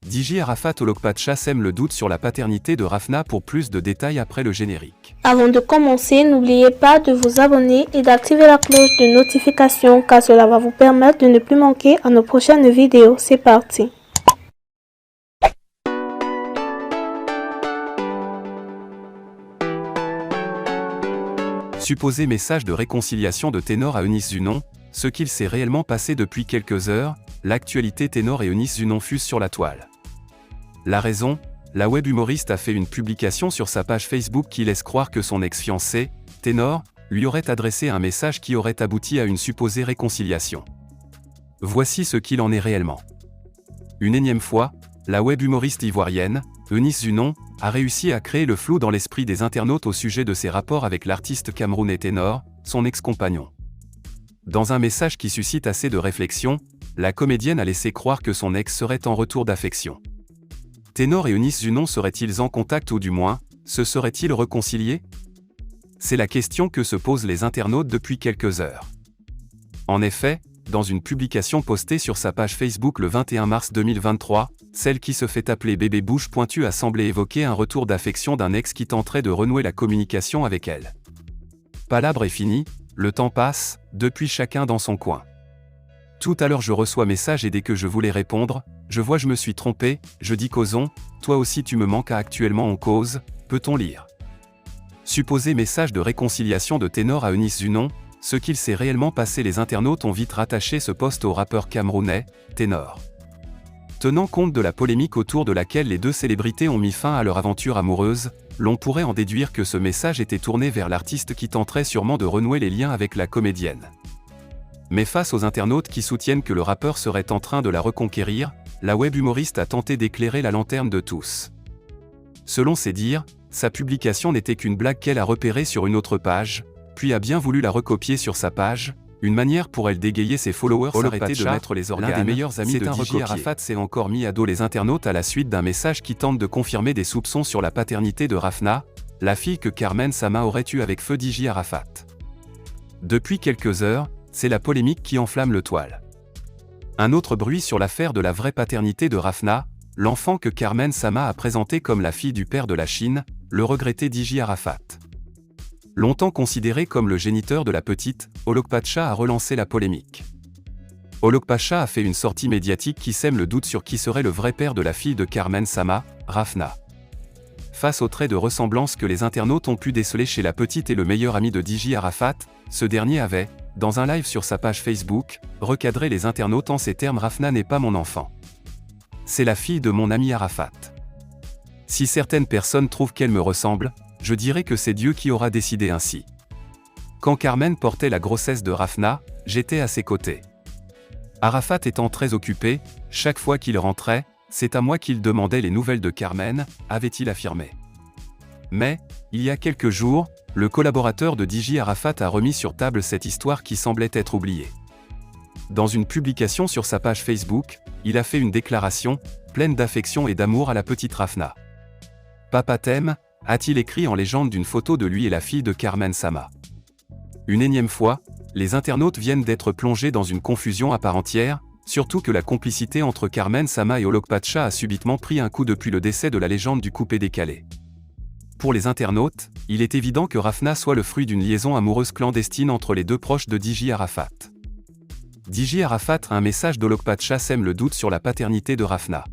Diji Arafat Olokpacha sème le doute sur la paternité de Rafna. Pour plus de détails après le générique. Avant de commencer, n'oubliez pas de vous abonner et d'activer la cloche de notification car cela va vous permettre de ne plus manquer à nos prochaines vidéos. C'est parti. Supposé message de réconciliation de Ténor à Eunice Zunon, ce qu'il s'est réellement passé depuis quelques heures, l'actualité Ténor et Eunice Zunon fuse sur la toile. La raison, la web humoriste a fait une publication sur sa page Facebook qui laisse croire que son ex-fiancé, Ténor, lui aurait adressé un message qui aurait abouti à une supposée réconciliation. Voici ce qu'il en est réellement. Une énième fois, la web humoriste ivoirienne, Eunice Zunon, a réussi à créer le flou dans l'esprit des internautes au sujet de ses rapports avec l'artiste camerounais Ténor, son ex-compagnon. Dans un message qui suscite assez de réflexion, la comédienne a laissé croire que son ex serait en retour d'affection. Ténor et Eunice Zunon seraient-ils en contact ou du moins, se seraient-ils réconciliés? C'est la question que se posent les internautes depuis quelques heures. En effet, dans une publication postée sur sa page Facebook le 21 mars 2023, celle qui se fait appeler Bébé Bouche Pointue a semblé évoquer un retour d'affection d'un ex qui tenterait de renouer la communication avec elle. Palabre est fini, le temps passe, depuis chacun dans son coin. Tout à l'heure je reçois message et dès que je voulais répondre, je vois je me suis trompé, je dis causons, toi aussi tu me manques à actuellement on cause, peut-on lire. Supposé message de réconciliation de Ténor à Eunice Zunon, ce qu'il s'est réellement passé. Les internautes ont vite rattaché ce post au rappeur camerounais, Ténor. Tenant compte de la polémique autour de laquelle les deux célébrités ont mis fin à leur aventure amoureuse, l'on pourrait en déduire que ce message était tourné vers l'artiste qui tenterait sûrement de renouer les liens avec la comédienne. Mais face aux internautes qui soutiennent que le rappeur serait en train de la reconquérir, la web humoriste a tenté d'éclairer la lanterne de tous. Selon ses dires, sa publication n'était qu'une blague qu'elle a repérée sur une autre page, puis a bien voulu la recopier sur sa page, une manière pour elle d'égayer ses followers. Arrêter de mettre les organes. L'un des meilleurs amis de Diji Arafat s'est encore mis à dos les internautes à la suite d'un message qui tente de confirmer des soupçons sur la paternité de Rafna, la fille que Carmen Sama aurait eue avec feu Diji Arafat. Depuis quelques heures, c'est la polémique qui enflamme le toile. Un autre bruit sur l'affaire de la vraie paternité de Rafna, l'enfant que Carmen Sama a présenté comme la fille du père de la Chine, le regretté Diji Arafat. Longtemps considéré comme le géniteur de la petite, Olokpacha a relancé la polémique. Olokpacha a fait une sortie médiatique qui sème le doute sur qui serait le vrai père de la fille de Carmen Sama, Rafna. Face aux traits de ressemblance que les internautes ont pu déceler chez la petite et le meilleur ami de Diji Arafat, ce dernier avait, dans un live sur sa page Facebook, recadré les internautes en ces termes: Rafna n'est pas mon enfant. C'est la fille de mon ami Arafat. Si certaines personnes trouvent qu'elle me ressemble, je dirais que c'est Dieu qui aura décidé ainsi. Quand Carmen portait la grossesse de Rafna, j'étais à ses côtés. Arafat étant très occupé, chaque fois qu'il rentrait, c'est à moi qu'il demandait les nouvelles de Carmen, avait-il affirmé. Mais, il y a quelques jours, le collaborateur de Diji Arafat a remis sur table cette histoire qui semblait être oubliée. Dans une publication sur sa page Facebook, il a fait une déclaration, pleine d'affection et d'amour à la petite Rafna. « Papa t'aime », a-t-il écrit en légende d'une photo de lui et la fille de Carmen Sama. Une énième fois, les internautes viennent d'être plongés dans une confusion à part entière, surtout que la complicité entre Carmen Sama et Olokpacha a subitement pris un coup depuis le décès de la légende du coupé décalé. Pour les internautes, il est évident que Rafna soit le fruit d'une liaison amoureuse clandestine entre les deux proches de Diji Arafat. Diji Arafat, un message d'Olokpacha sème le doute sur la paternité de Rafna.